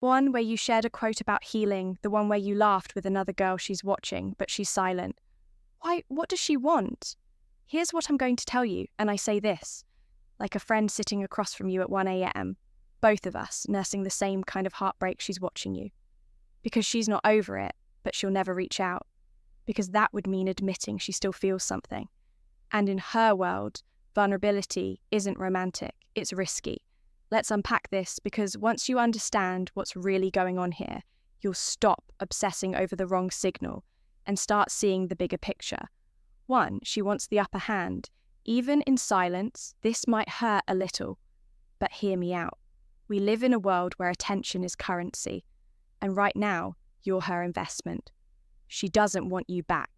One where you shared a quote about healing, the one where you laughed with another girl she's watching, but she's silent. Why, what does she want? Here's what I'm going to tell you, and I say this, like a friend sitting across from you at 1 a.m., both of us nursing the same kind of heartbreak she's watching you. Because she's not over it, but she'll never reach out. Because that would mean admitting she still feels something. And in her world, vulnerability isn't romantic, it's risky. Let's unpack this, because once you understand what's really going on here, you'll stop obsessing over the wrong signal and start seeing the bigger picture. 1, she wants the upper hand. Even in silence, this might hurt a little, but hear me out. We live in a world where attention is currency, and right now, you're her investment. She doesn't want you back.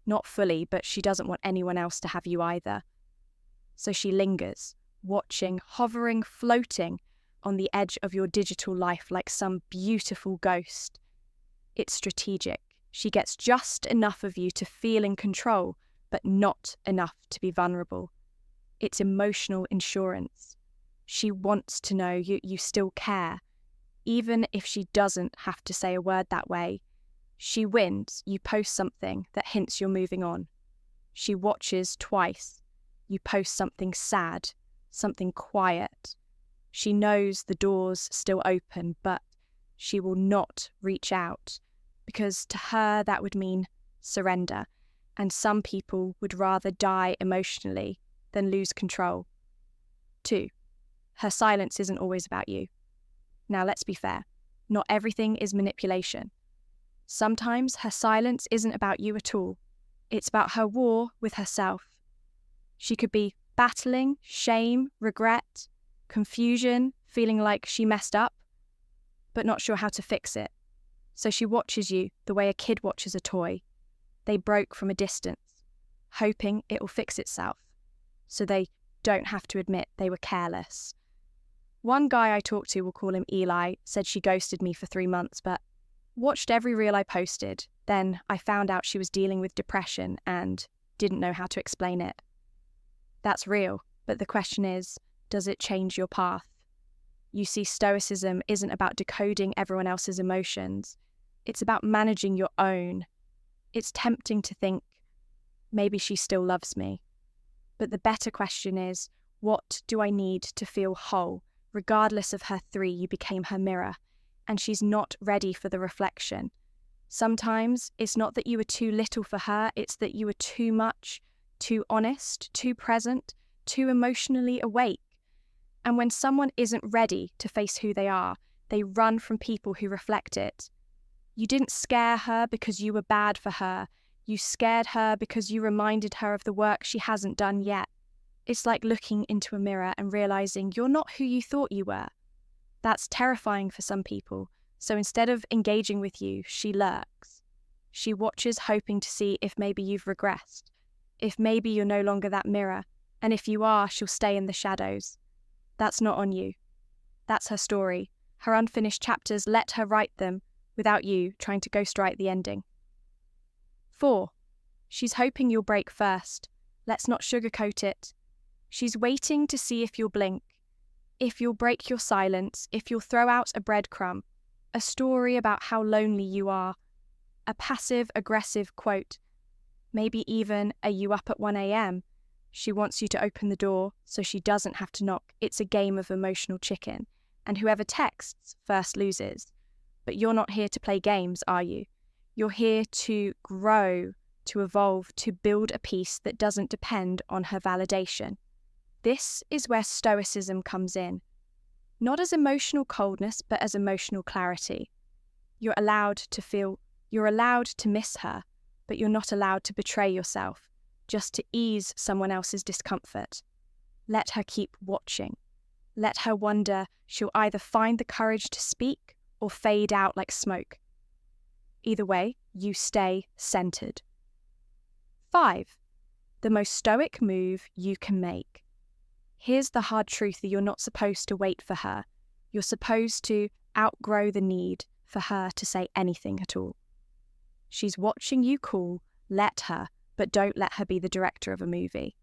Not fully, but she doesn't want anyone else to have you either. So she lingers, watching, hovering, floating on the edge of your digital life like some beautiful ghost. It's strategic. She gets just enough of you to feel in control, but not enough to be vulnerable. It's emotional insurance. She wants to know you still care, even if she doesn't have to say a word that way. She wins, you post something that hints you're moving on. She watches twice, you post something sad, something quiet. She knows the door's still open, but she will not reach out, because to her that would mean surrender, and some people would rather die emotionally than lose control. 2, her silence isn't always about you. Now let's be fair, not everything is manipulation. Sometimes her silence isn't about you at all. It's about her war with herself. She could be battling shame, regret, confusion, feeling like she messed up, but not sure how to fix it. So she watches you the way a kid watches a toy. They broke from a distance, hoping it will fix itself, so they don't have to admit they were careless. One guy I talked to, we'll call him Eli, said she ghosted me for 3 months, but watched every reel I posted. Then I found out she was dealing with depression and didn't know how to explain it. That's real, but the question is, does it change your path? You see, Stoicism isn't about decoding everyone else's emotions. It's about managing your own. It's tempting to think, maybe she still loves me. But the better question is, what do I need to feel whole? Regardless of her 3, you became her mirror, and she's not ready for the reflection. Sometimes it's not that you were too little for her, it's that you were too much, too honest, too present, too emotionally awake. And when someone isn't ready to face who they are, they run from people who reflect it. You didn't scare her because you were bad for her. You scared her because you reminded her of the work she hasn't done yet. It's like looking into a mirror and realizing you're not who you thought you were. That's terrifying for some people. So instead of engaging with you, she lurks. She watches, hoping to see if maybe you've regressed, if maybe you're no longer that mirror, and if you are, she'll stay in the shadows. That's not on you. That's her story. Her unfinished chapters, let her write them without you trying to ghostwrite the ending. 4, she's hoping you'll break first. Let's not sugarcoat it. She's waiting to see if you'll blink, if you'll break your silence, if you'll throw out a breadcrumb, a story about how lonely you are, a passive-aggressive quote, maybe even a "you up at 1 a.m." She wants you to open the door so she doesn't have to knock. It's a game of emotional chicken, and whoever texts first loses. But you're not here to play games, are you? You're here to grow, to evolve, to build a piece that doesn't depend on her validation. This is where Stoicism comes in. Not as emotional coldness, but as emotional clarity. You're allowed to feel, you're allowed to miss her, but you're not allowed to betray yourself, just to ease someone else's discomfort. Let her keep watching. Let her wonder she'll either find the courage to speak or fade out like smoke. Either way, you stay centered. 5, the most stoic move you can make. Here's the hard truth that you're not supposed to wait for her. You're supposed to outgrow the need for her to say anything at all. She's watching you cool, let her, but don't let her be the director of a movie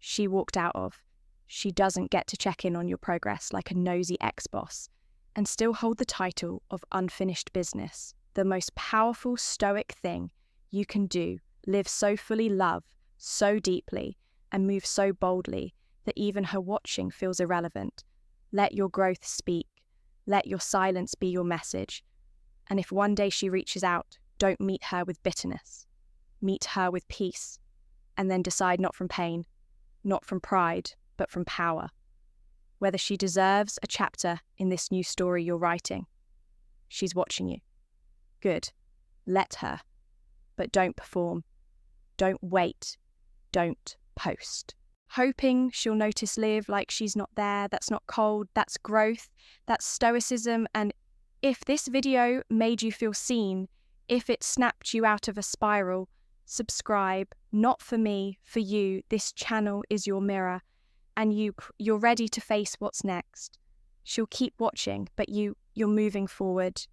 she walked out of. She doesn't get to check in on your progress like a nosy ex-boss. and still hold the title of unfinished business. The most powerful Stoic thing you can do, live so fully, love so deeply, and move so boldly that even her watching feels irrelevant. Let your growth speak. Let your silence be your message. And if one day she reaches out, don't meet her with bitterness. Meet her with peace. And then decide not from pain, not from pride, but from power. Whether she deserves a chapter in this new story you're writing. She's watching you. Good. Let her. But don't perform. Don't wait. Don't post. Hoping she'll notice Liv like she's not there. That's not cold. That's growth. That's stoicism. And if this video made you feel seen, if it snapped you out of a spiral, subscribe. Not for me, for you. This channel is your mirror. And you're ready to face what's next. She'll keep watching, but you're moving forward.